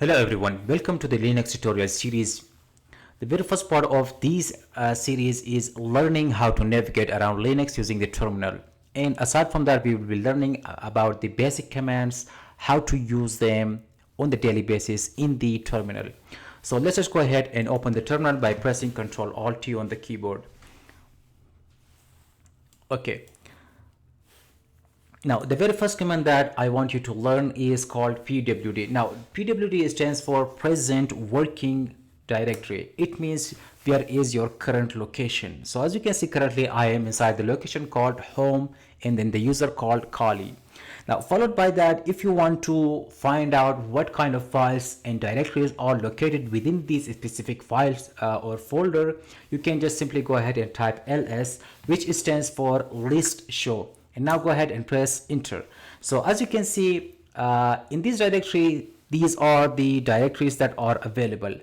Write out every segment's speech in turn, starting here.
Hello everyone, welcome to the Linux tutorial series. The very first part of this series is learning how to navigate around Linux using the terminal. And aside from that, we will be learning about the basic commands, how to use them on the daily basis in the terminal. So let's just go ahead and open the terminal by pressing Ctrl Alt T on the keyboard. Okay. Now, the very first command that I want you to learn is called pwd. Now, pwd stands for present working directory. It means where is your current location. So as you can see, currently I am inside the location called home and then the user called Kali. Now, followed by that, if you want to find out what kind of files and directories are located within these specific files or folder, you can just simply go ahead and type ls, which stands for list show. And now go ahead and press enter. So as you can see, in this directory, these are the directories that are available.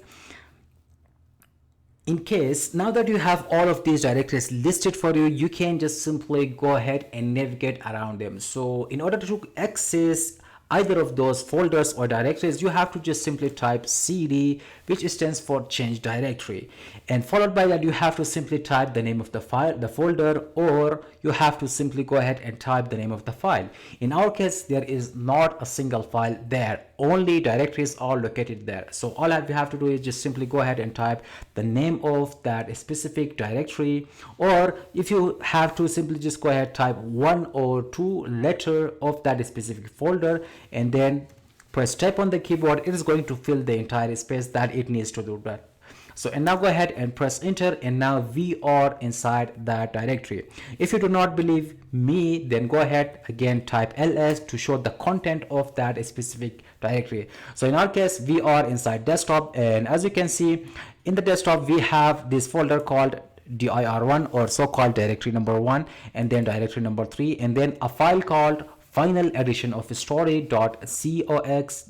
In case, now that you have all of these directories listed for you, you can just simply go ahead and navigate around them. So in order to access either of those folders or directories, you have to just simply type cd, which stands for change directory, and followed by that you have to simply type the name of the file, the folder, or you have to simply go ahead and type the name of the file. In our case, there is not a single file there, only directories are located there. So all we have to do is just simply go ahead and type the name of that specific directory, or if you have to, simply just go ahead, type one or two letter of that specific folder and then press type on the keyboard. It is going to fill the entire space that it needs to do that. So, and now go ahead and press enter, and now we are inside that directory. If you do not believe me, then go ahead again, type ls to show the content of that specific directory. So in our case, we are inside desktop, and as you can see in the desktop, we have this folder called dir1, or so-called directory number 1, and then directory number 3, and then a file called final edition of story.cox,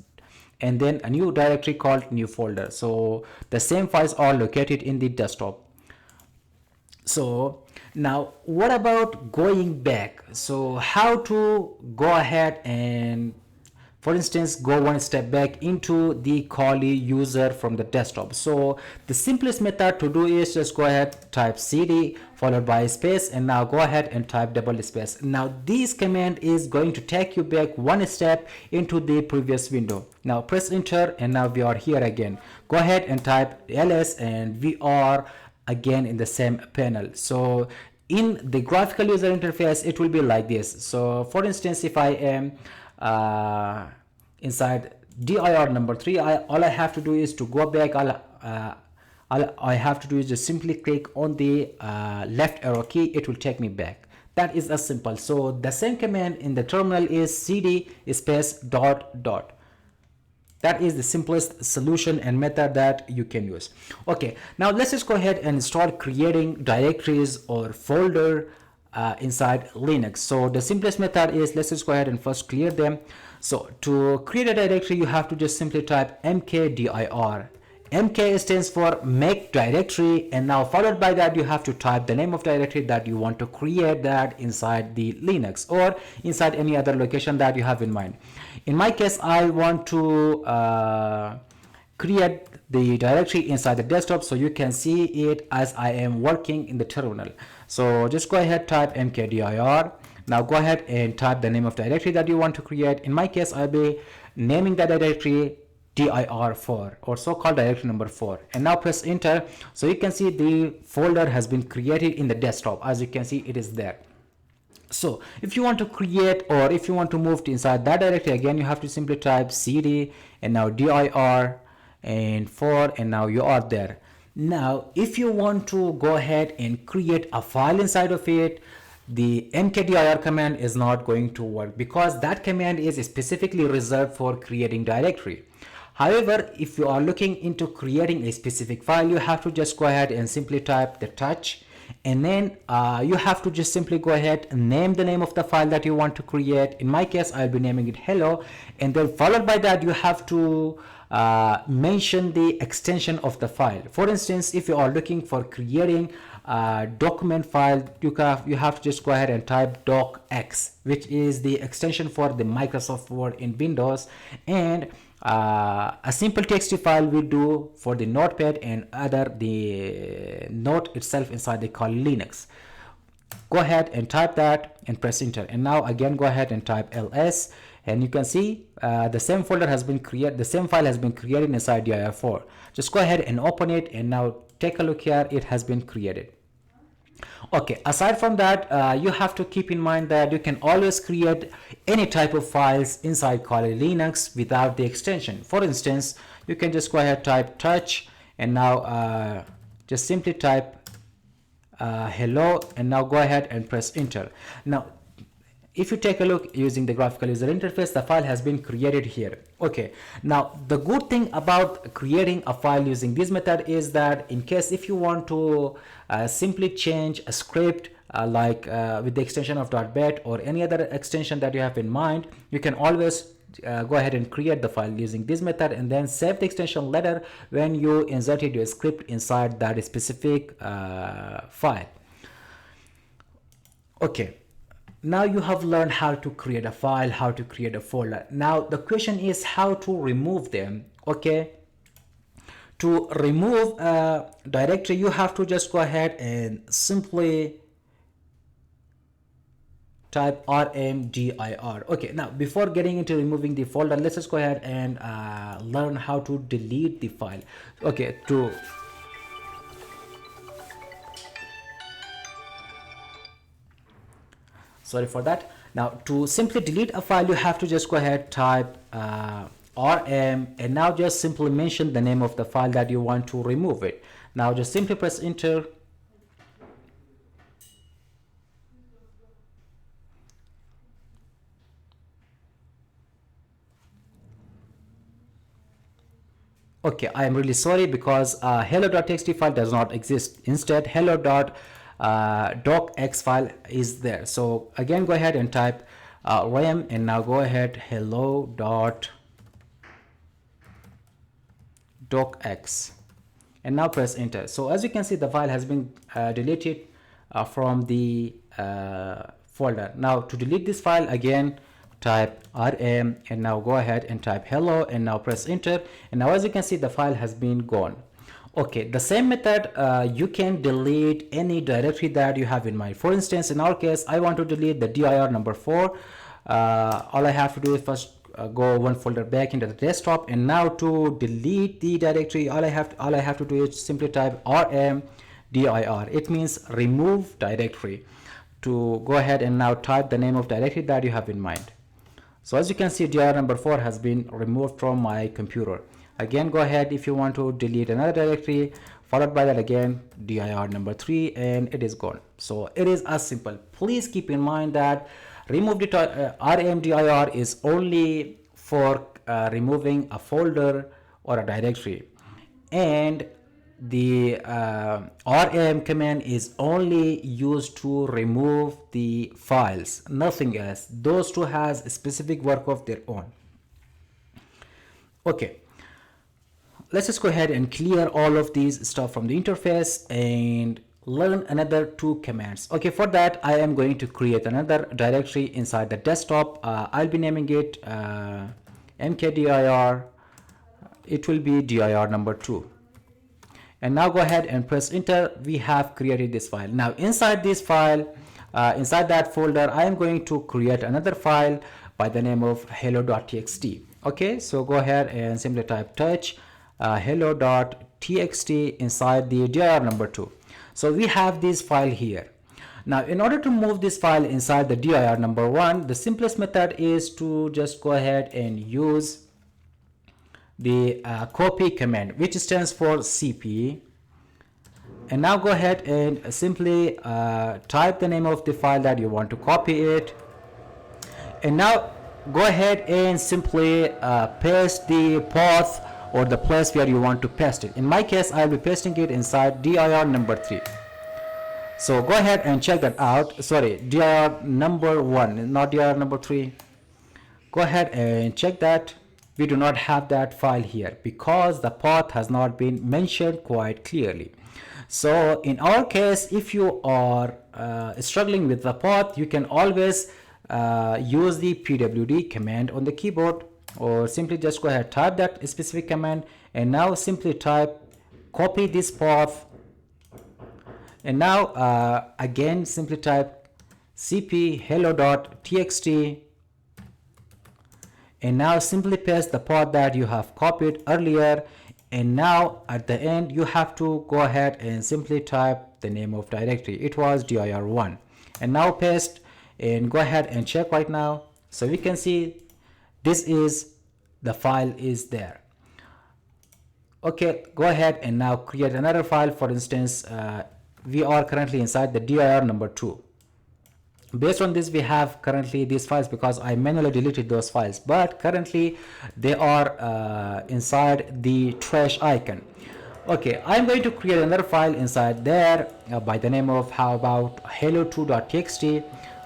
and then a new directory called new folder. So the same files are located in the desktop. So now what about going back? So how to go ahead and, for instance, go one step back into the Kali user from the desktop. So the simplest method to do is just go ahead, type cd followed by space, and now go ahead and type double space. Now this command is going to take you back one step into the previous window. Now press enter, and now we are here again. Go ahead and type ls, and we are again in the same panel. So in the graphical user interface, it will be like this. So for instance, if I am inside dir number 3, all I have to do is to go back. All I have to do is just simply click on the left arrow key. It will take me back. That is as simple. So the same command in the terminal is cd space dot dot. That is the simplest solution and method that you can use. Okay, now let's just go ahead and start creating directories or folder inside Linux. So the simplest method is, let's just go ahead and first clear them. So to create a directory, you have to just simply type mkdir. mk stands for make directory, and now followed by that you have to type the name of directory that you want to create that inside the Linux or inside any other location that you have in mind. In my case, I want to create the directory inside the desktop, so you can see it as I am working in the terminal. So just go ahead, type mkdir. Now go ahead and type the name of directory that you want to create. In my case, I'll be naming the directory dir4, or so-called directory number 4, and now press enter. So you can see the folder has been created in the desktop. As you can see, it is there. So if you want to create, or if you want to move to inside that directory again, you have to simply type cd and now dir and 4, and now you are there. Now if you want to go ahead and create a file inside of it, the mkdir command is not going to work, because that command is specifically reserved for creating directory. However, if you are looking into creating a specific file, you have to just go ahead and simply type the touch, and then you have to just simply go ahead and name the name of the file that you want to create. In my case, I'll be naming it hello, and then followed by that you have to mention the extension of the file. For instance, if you are looking for creating a document file, you have to just go ahead and type docx, which is the extension for the Microsoft Word in Windows, and a simple txt file we do for the notepad and other the note itself inside the call Linux. Go ahead and type that and press enter, and now again go ahead and type ls, and you can see the same folder has been created, the same file has been created inside dir4. Just go ahead and open it, and now take a look here, it has been created. Okay, aside from that, you have to keep in mind that you can always create any type of files inside Kali Linux without the extension. For instance, you can just go ahead, type touch, and now just simply type hello, and now go ahead and press enter. Now if you take a look using the graphical user interface, the file has been created here. Okay, now the good thing about creating a file using this method is that in case if you want to simply change a script with the extension of .bat or any other extension that you have in mind, you can always go ahead and create the file using this method and then save the extension later when you inserted your script inside that specific file. Okay, now you have learned how to create a file, how to create a folder. Now the question is how to remove them. Okay, to remove a directory, you have to just go ahead and simply type rmdir. Okay, now before getting into removing the folder, let's just go ahead and learn how to delete the file. Okay, sorry for that. Now to simply delete a file, you have to just go ahead, type rm, and now just simply mention the name of the file that you want to remove it. Now just simply press enter. Okay, I am really sorry because hello.txt file does not exist. Instead, hello.docx file is there. So again, go ahead and type rem, and now go ahead hello.docx, and now press enter. So as you can see, the file has been deleted from the folder. Now to delete this file, again type rm, and now go ahead and type hello, and now press enter, and now as you can see, the file has been gone. Okay, the same method you can delete any directory that you have in mind. For instance, in our case, I want to delete the dir number 4. All I have to do is first go one folder back into the desktop, and now to delete the directory, all I have to do is simply type rm dir. It means remove directory. To go ahead and now type the name of directory that you have in mind. So as you can see, dir number 4 has been removed from my computer. Again, go ahead if you want to delete another directory, followed by that again dir number 3, and it is gone. So it is as simple. Please keep in mind that remove the rmdir is only for removing a folder or a directory, and the rm command is only used to remove the files, nothing else. Those two has a specific work of their own. Okay, let's just go ahead and clear all of these stuff from the interface and learn another two commands. Okay, for that I am going to create another directory inside the desktop. I'll be naming it mkdir. It will be dir number 2. And now go ahead and press enter. We have created this file. Now inside this file, inside that folder, I am going to create another file by the name of hello.txt. Okay, so go ahead and simply type touch hello.txt inside the dir number 2. So we have this file here. Now in order to move this file inside the dir number 1, the simplest method is to just go ahead and use the copy command, which stands for cp, and now go ahead and simply type the name of the file that you want to copy it, and now go ahead and simply paste the path or the place where you want to paste it. In my case, I'll be pasting it inside dir number 3. So go ahead and check that out. Sorry, dir number 1, not dir number 3. Go ahead and check that. We do not have that file here because the path has not been mentioned quite clearly. So in our case, if you are struggling with the path, you can always use the pwd command on the keyboard. or simply just go ahead, type that specific command, and now simply type copy this path, and now again simply type cp hello.txt, and now simply paste the path that you have copied earlier, and now at the end you have to go ahead and simply type the name of directory. It was dir1, and now paste and go ahead and check right now. So we can see this is the file is there. Okay, go ahead and now create another file. For instance, we are currently inside the dir number 2. Based on this, we have currently these files because I manually deleted those files, but currently they are inside the trash icon. Okay, I'm going to create another file inside there by the name of, how about, hello2.txt.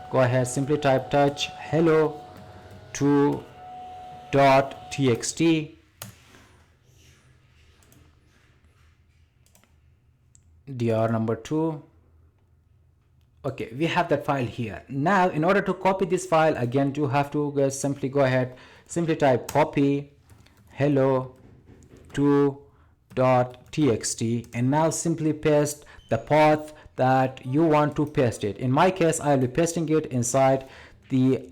Go ahead, simply type touch hello2.txt, dir number 2. Okay, we have that file here. Now in order to copy this file, again you have to simply go ahead, simply type copy hello2.txt, and now simply paste the path that you want to paste it. In my case, I'll be pasting it inside the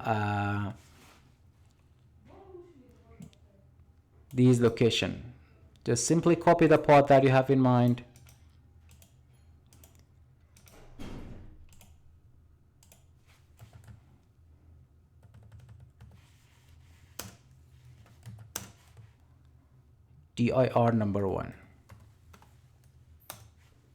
these location. Just simply copy the path that you have in mind. dir number 1.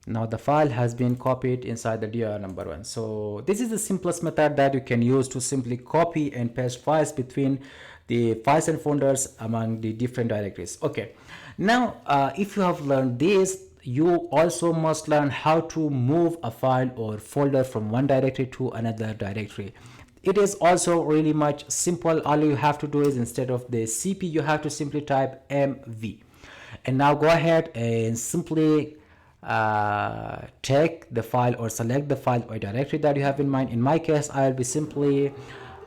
Now the file has been copied inside the dir number 1. So this is the simplest method that you can use to simply copy and paste files between the files and folders among the different directories. Okay, now if you have learned this, you also must learn how to move a file or folder from one directory to another directory. It is also really much simple. All you have to do is, instead of the cp, you have to simply type mv, and now go ahead and simply take the file or select the file or directory that you have in mind. In my case, I'll be simply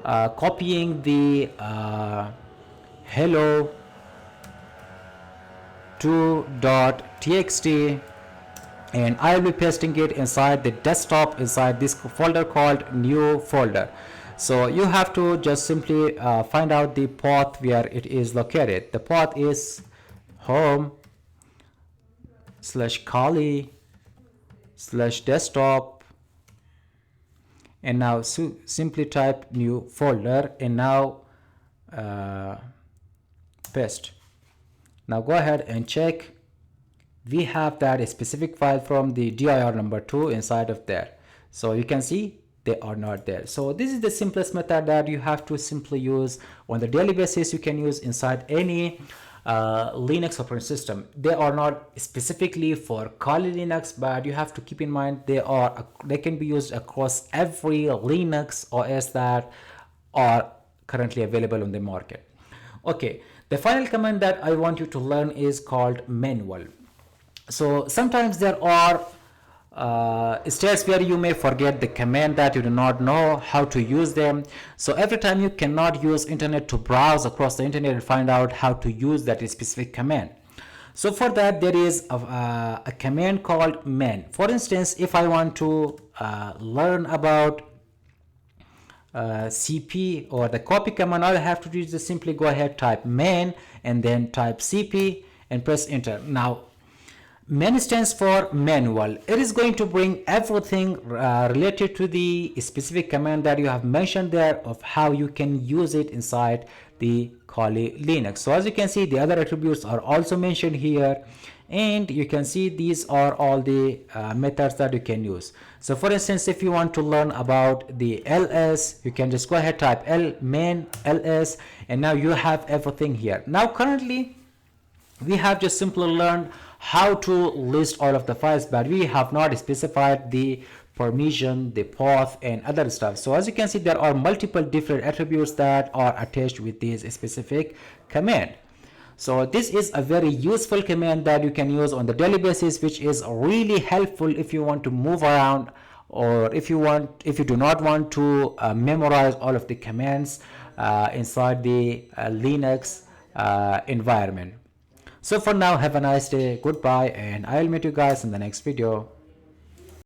copying the hello2.txt, and I'll be pasting it inside the desktop, inside this folder called new folder. So you have to just simply find out the path where it is located. The path is home/kali/desktop, and now simply type new folder, and now paste. Now go ahead and check. We have that specific file from the dir number 2 inside of there. So you can see they are not there. So this is the simplest method that you have to simply use on the daily basis. You can use inside any Linux operating system. They are not specifically for Kali Linux, but you have to keep in mind they can be used across every Linux OS that are currently available on the market. Okay, the final command that I want you to learn is called manual. So sometimes there are states where you may forget the command, that you do not know how to use them. So every time you cannot use internet to browse across the internet and find out how to use that specific command. So for that, there is a command called man. For instance, if I want to learn about cp or the copy command, all I have to do is just simply go ahead, type man, and then type cp and press enter. Now man stands for manual. It is going to bring everything related to the specific command that you have mentioned there, of how you can use it inside the Kali Linux. So as you can see, the other attributes are also mentioned here, and you can see these are all the methods that you can use. So for instance, if you want to learn about the ls, you can just go ahead, type man ls, and now you have everything here. Now currently we have just simply learned how to list all of the files, but we have not specified the permission, the path, and other stuff. So as you can see, there are multiple different attributes that are attached with this specific command. So this is a very useful command that you can use on the daily basis, which is really helpful if you want to move around, or if you do not want to memorize all of the commands inside the Linux environment. So for now, have a nice day, goodbye, and I'll meet you guys in the next video.